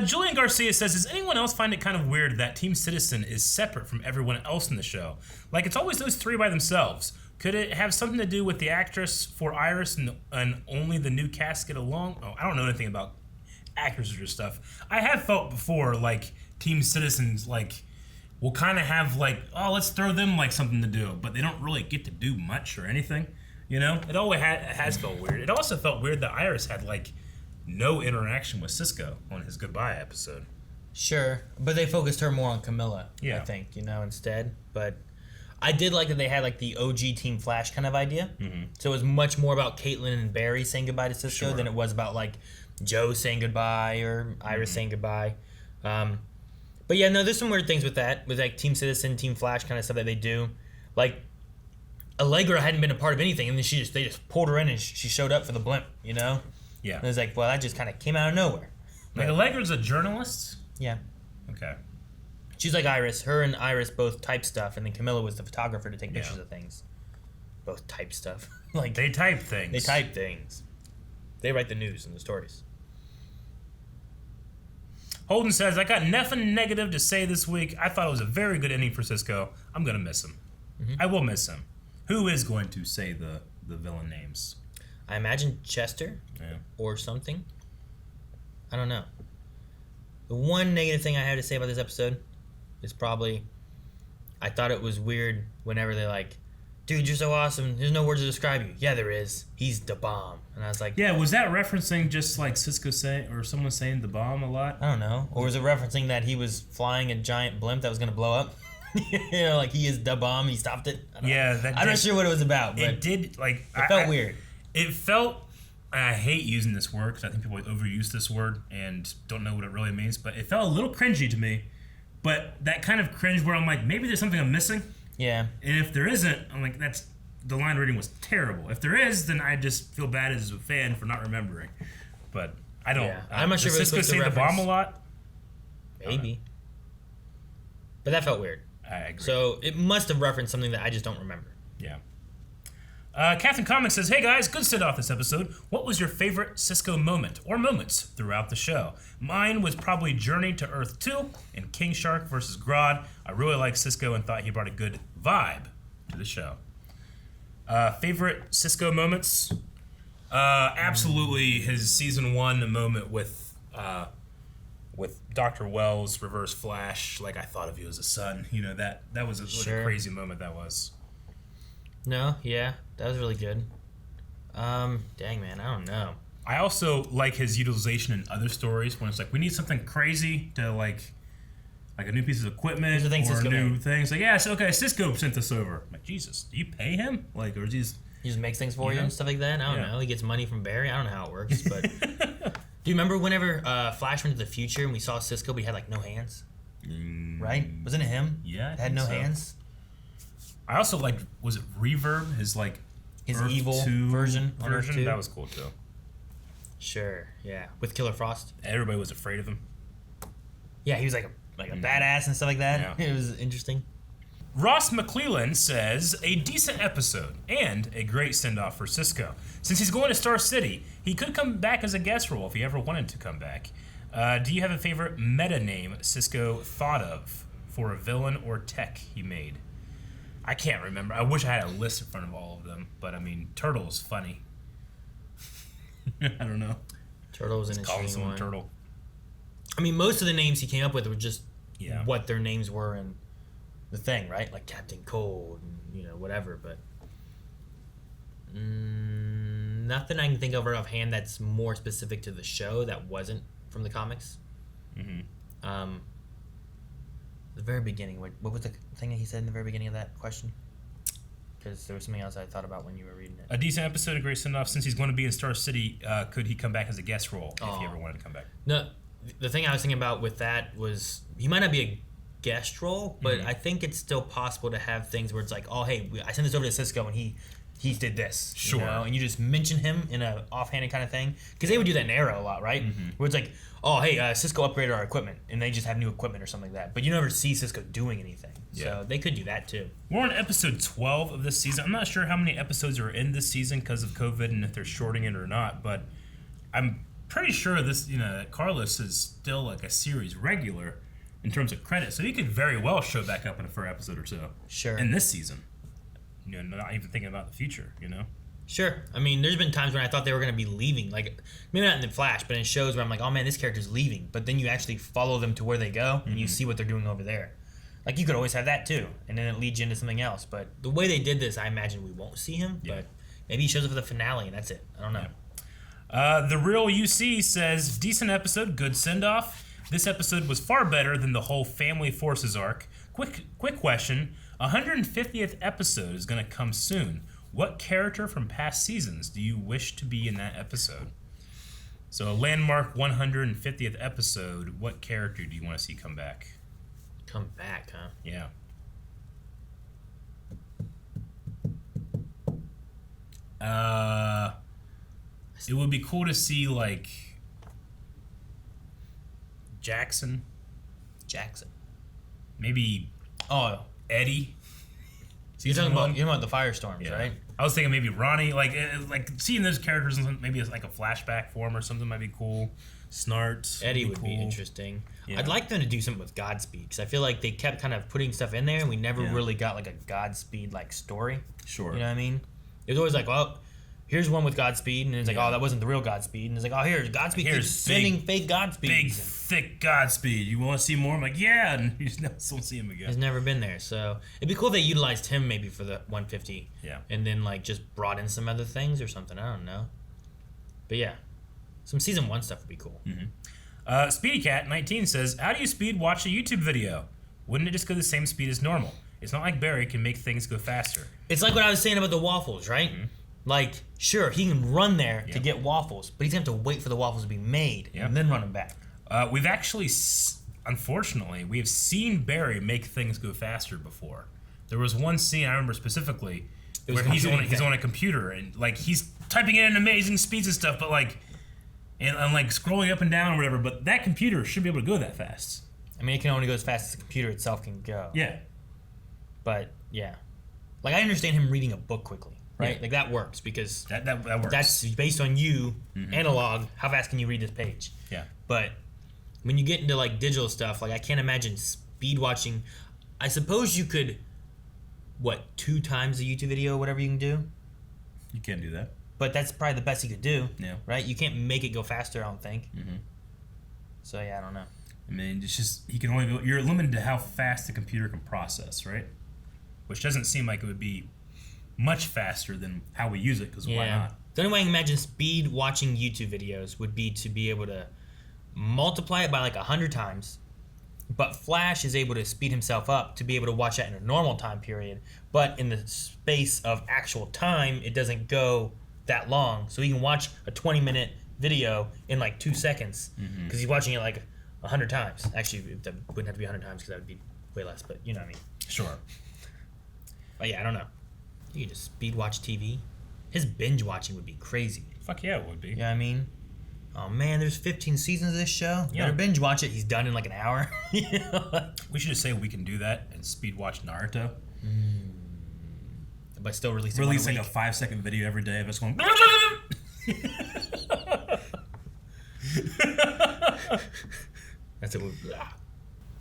Julian Garcia says, does anyone else find it kind of weird that Team Citizen is separate from everyone else in the show? Like, it's always those 3 by themselves. Could it have something to do with the actress for Iris and only the new cast get along? Oh, I don't know anything about actresses or stuff. I have felt before, like, Team Citizens, like, will kind of have, like, oh, let's throw them, like, something to do. But they don't really get to do much or anything, you know? It always has felt weird. It also felt weird that Iris had, like, no interaction with Cisco on his goodbye episode. Sure, but they focused her more on Camilla, Yeah. I think, instead. But I did like that they had like the OG Team Flash kind of idea. Mm-hmm. So it was much more about Caitlin and Barry saying goodbye to Cisco Sure. than it was about like Joe saying goodbye or Iris saying goodbye. But But yeah, no, there's some weird things with that, with like Team Citizen, Team Flash kind of stuff that they do. Like, Allegra hadn't been a part of anything, and then they just pulled her in and she showed up for the blimp, you know? Yeah. And it's like, well, that just kind of came out of nowhere. Like, Allegra's a journalist? Yeah. Okay. She's like Iris. Her and Iris both type stuff, and then Camilla was the photographer to take pictures of things. Both type stuff. Like they type things. They type things. They write the news and the stories. Holden says, I got nothing negative to say this week. I thought it was a very good ending for Cisco. I'm going to miss him. Mm-hmm. I will miss him. Who is going to say the villain names? I imagine Chester or something. I don't know. The one negative thing I have to say about this episode is probably I thought it was weird whenever they're like, dude, you're so awesome. There's no words to describe you. Yeah, there is. He's the bomb. And I was like... Yeah, was that referencing just like Cisco saying, or someone saying the bomb a lot? I don't know. Or was it referencing that he was flying a giant blimp that was going to blow up? You know, like he is the bomb. He stopped it. I'm not sure what it was about. But it did, like... It felt weird. It felt... I hate using this word because I think people overuse this word and don't know what it really means, but it felt a little cringy to me. But that kind of cringe where I'm like, maybe there's something I'm missing. Yeah. And if there isn't, I'm like, the line reading was terrible. If there is, then I just feel bad as a fan for not remembering. But I don't. Yeah. I'm not sure if Cisco say the bomb a lot? Maybe. But that felt weird. I agree. So it must have referenced something that I just don't remember. Yeah. Captain Comics says, hey guys, good send-off this episode. What was your favorite Cisco moment or moments throughout the show? Mine was probably Journey to Earth 2 and King Shark versus Grodd. I really liked Cisco and thought he brought a good vibe to the show. Favorite Cisco moments? Absolutely his season 1 moment with Dr. Wells, Reverse Flash. Like, I thought of you as a son. You know, that was a crazy moment that was. No, yeah, that was really good. Dang, man, I don't know. I also like his utilization in other stories when it's like, we need something crazy to like a new piece of equipment or new things. Like, yeah, so, okay, Cisco sent this over. I'm like, Jesus, do you pay him? Like, or he just makes things for you and stuff like that? I don't know. He gets money from Barry. I don't know how it works, but... Do you remember whenever Flash went to the future and we saw Cisco, but he had, like, no hands? Right? Wasn't it him? Yeah, had no hands? I also liked, was it Reverb? His Earth evil version. That was cool too. Sure, yeah. With Killer Frost. Everybody was afraid of him. Yeah, he was like a badass and stuff like that. Yeah. It was interesting. Ross McClellan says, a decent episode and a great send-off for Cisco. Since he's going to Star City, he could come back as a guest role if he ever wanted to come back. Do you have a favorite meta name Cisco thought of for a villain or tech he made? I can't remember. I wish I had a list in front of all of them. But, I mean, Turtle's funny. I don't know. Turtle was an interesting one. Turtle. I mean, most of the names he came up with were just what their names were in the thing, right? Like Captain Cold and, whatever. But nothing I can think of right offhand that's more specific to the show that wasn't from the comics. Mm-hmm. The very beginning, what was the thing that he said in the very beginning of that question? Because there was something else I thought about when you were reading it. A decent episode, a great send-off. Since he's going to be in Star City, could he come back as a guest role if he ever wanted to come back? No, the thing I was thinking about with that was he might not be a guest role, but I think it's still possible to have things where it's like, oh, hey, I sent this over to Cisco and he did this. Sure. And you just mention him in a offhanded kind of thing. Because they would do that in Arrow a lot, right? Mm-hmm. Where it's like, oh, hey, Cisco upgraded our equipment, and they just have new equipment or something like that. But you never see Cisco doing anything. Yeah. So they could do that too. We're on episode 12 of this season. I'm not sure how many episodes are in this season because of COVID and if they're shorting it or not, but I'm pretty sure that Carlos is still like a series regular in terms of credit. So he could very well show back up in for an episode or so. Sure. In this season. Not even thinking about the future, Sure. I mean, there's been times when I thought they were going to be leaving. Like, maybe not in the Flash, but in shows where I'm like, oh man, this character's leaving. But then you actually follow them to where they go, and you see what they're doing over there. Like, you could always have that too, and then it leads you into something else. But the way they did this, I imagine we won't see him, but maybe he shows up for the finale, and that's it. I don't know. The Real UC says, decent episode, good send-off. This episode was far better than the whole Family Forces arc. Quick question. 150th episode is going to come soon. What character from past seasons do you wish to be in that episode? So a landmark 150th episode, what character do you want to see come back? Come back, huh? Yeah. It would be cool to see like Jackson, maybe Oh, Eddie. you're Season talking one. about the Firestorms, Yeah. right? I was thinking maybe Ronnie, like seeing those characters in maybe it's like a flashback form or something might be cool. Snart. Eddie would be cool. interesting. Yeah. I'd like them to do something with Godspeed because I feel like they kept kind of putting stuff in there and we never Yeah. really got like a Godspeed like story. Sure. You know what I mean? It was always like, well, here's one with Godspeed, and it's like, Yeah. oh, that wasn't the real Godspeed, and it's like, oh, here's Godspeed Here's keeps sending fake Godspeeds. Big, thick Godspeed. You want to see more? I'm like, yeah, and you just don't see him He's again. never been there, so it'd be cool if they utilized him maybe for the 150. Yeah. And then like just brought in some other things or something. I don't know. But yeah, some season 1 stuff would be cool. SpeedyCat19 says, how do you speed watch a YouTube video? Wouldn't it just go the same speed as normal? It's not like Barry can make things go faster. It's like what I was saying about the waffles, right? Like, sure, he can run there to Yeah. get waffles, but he's gonna have to wait for the waffles to be made Yeah. and then run them back. We've actually, unfortunately, we have seen Barry make things go faster before. There was one scene I remember specifically It was where a he's computing on a computer and like he's typing in amazing speeds and stuff, but like and like scrolling up and down or whatever. But that computer should be able to go that fast. I mean, it can only go as fast as the computer itself can go. Yeah, But yeah, like I understand him reading a book quickly, right? Yeah. Like that works because that works. that's based on you, analog. How fast can you read this page? yeah. But when you get into like digital stuff, like I can't imagine speed watching. I suppose you could, 2 times the YouTube video, whatever you can do. You can do that. But that's probably the best you could do. Yeah. Right? You can't make it go faster, I don't think. So yeah, I don't know. I mean, it's just he can only go. You're limited to how fast the computer can process, right? Which doesn't seem like it would be much faster than how we use it. Because why not? The only way I can imagine speed watching YouTube videos would be to be able to multiply it by like 100 times. But Flash is able to speed himself up to be able to watch that in a normal time period. But in the space of actual time, it doesn't go that long. So he can watch a 20-minute video in like 2 seconds because he's watching it like 100 times. Actually, that wouldn't have to be 100 times because that would be way less. But you know what I mean. Sure. But yeah, I don't know. You could just speed watch TV. His binge watching would be crazy. Fuck yeah, it would be. You know what I mean? Oh man, there's 15 seasons of this show. You Yeah. better binge watch it. He's done in like an hour. You know? We should just say we can do that and speed watch Naruto. But still release Release it like a 5-second video every day of us going. That's it.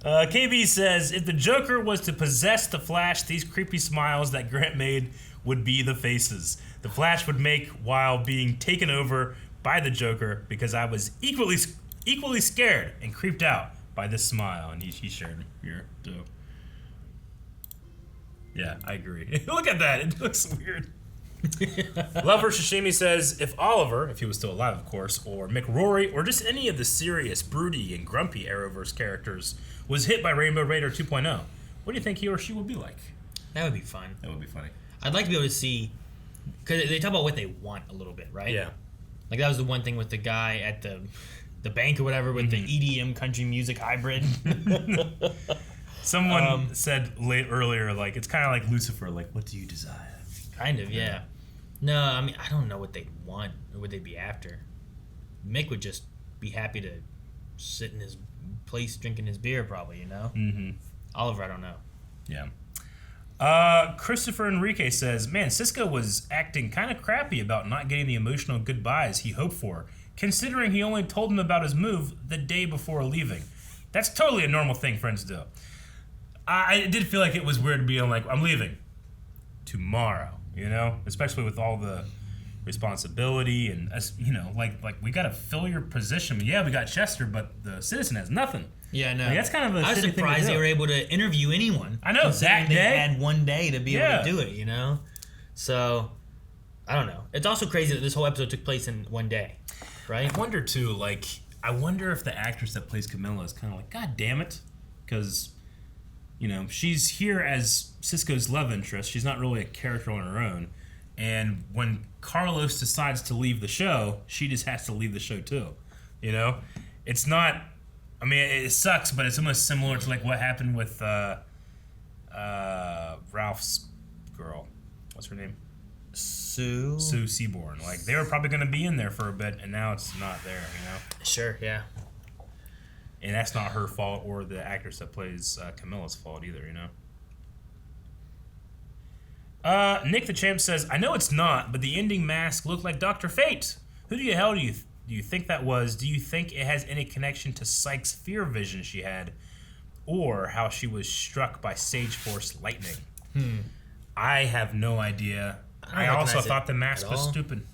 KB says, if the Joker was to possess the Flash, these creepy smiles that Grant made would be the faces the Flash would make while being taken over by the Joker, because I was equally scared and creeped out by this smile. And he shared here too. Yeah, I agree. Look at that. It looks weird. Lover Shishimi says, if Oliver, if he was still alive, of course, or McRory, or just any of the serious, broody, and grumpy Arrowverse characters was hit by Rainbow Raider 2.0, what do you think he or she would be like? That would be fun. That would be funny. I'd like to be able to see, because they talk about what they want a little bit, right? Yeah. Like that was the one thing with the guy at the bank or whatever with the EDM country music hybrid. Someone said earlier, like, it's kind of like Lucifer, like, what do you desire? Kind of, yeah. No, I mean, I don't know what they want or what they'd be after. Mick would just be happy to sit in his place drinking his beer, probably, you know? Mm-hmm. Oliver, I don't know. Yeah. Christopher Enrique says, man, Cisco was acting kind of crappy about not getting the emotional goodbyes he hoped for, considering he only told him about his move the day before leaving. That's totally a normal thing friends do. I did feel like it was weird being like, I'm leaving tomorrow, you know? Especially with all the responsibility and, you know, like we got to fill your position. Yeah, we got Chester, but the Citizen has nothing. Yeah, no. Like, that's kind of a I was shitty thing to surprised they do. were able to interview anyone. I know, considering that they day. had one day to be able Yeah. to do it, you know? So, I don't know. It's also crazy that this whole episode took place in one day, right? I wonder too, like, I wonder if the actress that plays Camilla is kind of like, God damn it, because, you know, she's here as Cisco's love interest. She's not really a character on her own. And when Carlos decides to leave the show, she just has to leave the show too. You know, it's not I mean, it sucks, but it's almost similar to like what happened with Ralph's girl. What's her name? Sue Seaborn. Like they were probably gonna be in there for a bit, and now it's not there. Sure, yeah. And that's not her fault or the actress that plays Camilla's fault either. Nick the Champ says, I know it's not, but the ending mask looked like Dr. Fate. Who the hell do you think that was? Do you think it has any connection to Psyche's fear vision she had, or how she was struck by Sage Force lightning? I have no idea. I also thought the mask was stupid.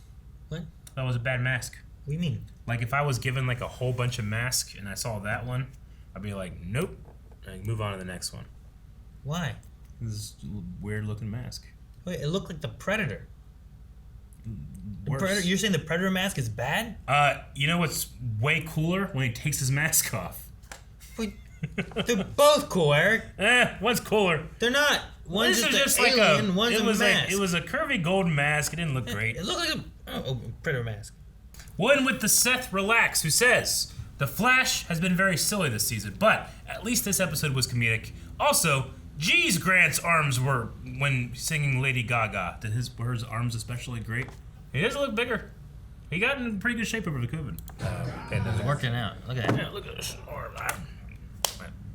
What? That was a bad mask. What do you mean? Like if I was given like a whole bunch of masks and I saw that one, I'd be like, nope, and move on to the next one. Why? This is a weird looking mask. Wait, it looked like the Predator. Worse. Predator. You're saying the Predator mask is bad? You know what's way cooler? When he takes his mask off. Wait, they're both cool, Eric. One's cooler. They're not. One's This just is an alien, one's a mask. it was a curvy golden mask. It didn't look great. It looked like a Predator mask. One with the Seth Relax, who says, The Flash has been very silly this season, but at least this episode was comedic. Also, geez, Grant's arms were when singing Lady Gaga. Were his arms especially great? He does look bigger. He got in pretty good shape over the COVID pandemic. Working out. Look at that. Yeah, look at this arm.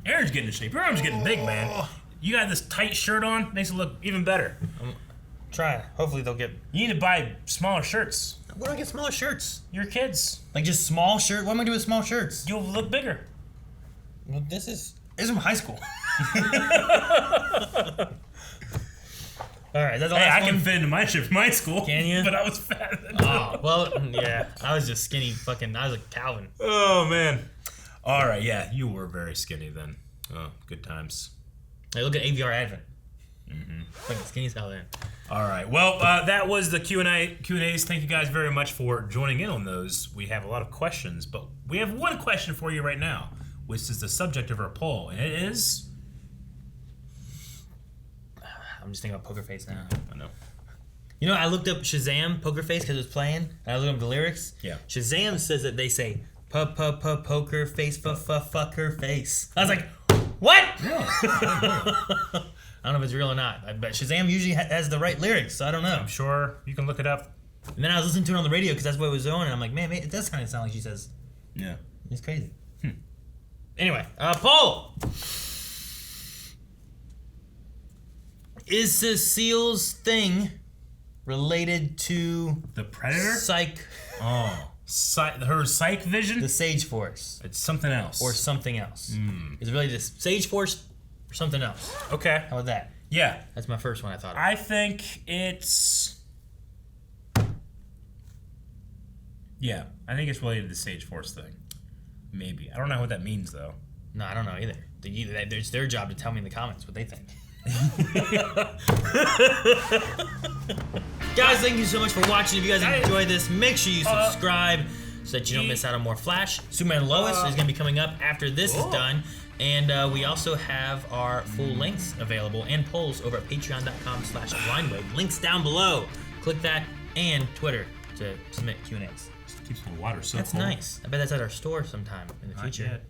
Aaron's getting in shape. Your arm's getting big, man. You got this tight shirt on, makes it look even better. Try. Hopefully they'll get. You need to buy smaller shirts. Where do I get smaller shirts? Your kids. Like just small shirt? What am I doing with small shirts? You'll look bigger. Well, this is from high school. All right, that's the last I one. can fit into my shirt from my school. Can you? But I was fat. Oh, well, yeah. I was just skinny I was like Calvin. Oh, man. All right, yeah, you were very skinny then. Oh, good times. Hey, look at AVR Advent. Fucking skinny as hell then. All right, well, that was the Q&As. Thank you guys very much for joining in on those. We have a lot of questions, but we have one question for you right now, which is the subject of our poll, and it is... I'm just thinking about Poker Face now. I know. You know, I looked up Shazam Poker Face because it was playing, and I looked up the lyrics. Yeah. Shazam says that they say, poker face, fucker face. I was like, what? I don't know if it's real or not, but Shazam usually has the right lyrics, so I don't know. I'm sure you can look it up. And then I was listening to it on the radio because that's what it was on, and I'm like, man, it does kind of sound like she says. Yeah. It's crazy. Anyway, poll! Is Cecile's thing related to The Predator? Psyche, Oh. Her psych vision? the Sage Force, It's something else. or something else? Is it related to Sage Force or something else? Okay. How about that? Yeah. That's my first one I thought of. I think it's... Yeah, I think it's related to the Sage Force thing. Maybe. I don't know what that means, though. No, I don't know either. It's their job to tell me in the comments what they think. Guys, thank you so much for watching. If you guys enjoyed this, make sure you subscribe so that you don't miss out on more Flash. Superman Lois is going to be coming up after this is done. And we also have our full lengths available and polls over at patreon.com/blindwave. Links down below. Click that, and Twitter to submit Q&As. Keeps the water so That's cold. nice. I bet that's at our store sometime in the future. Not yet.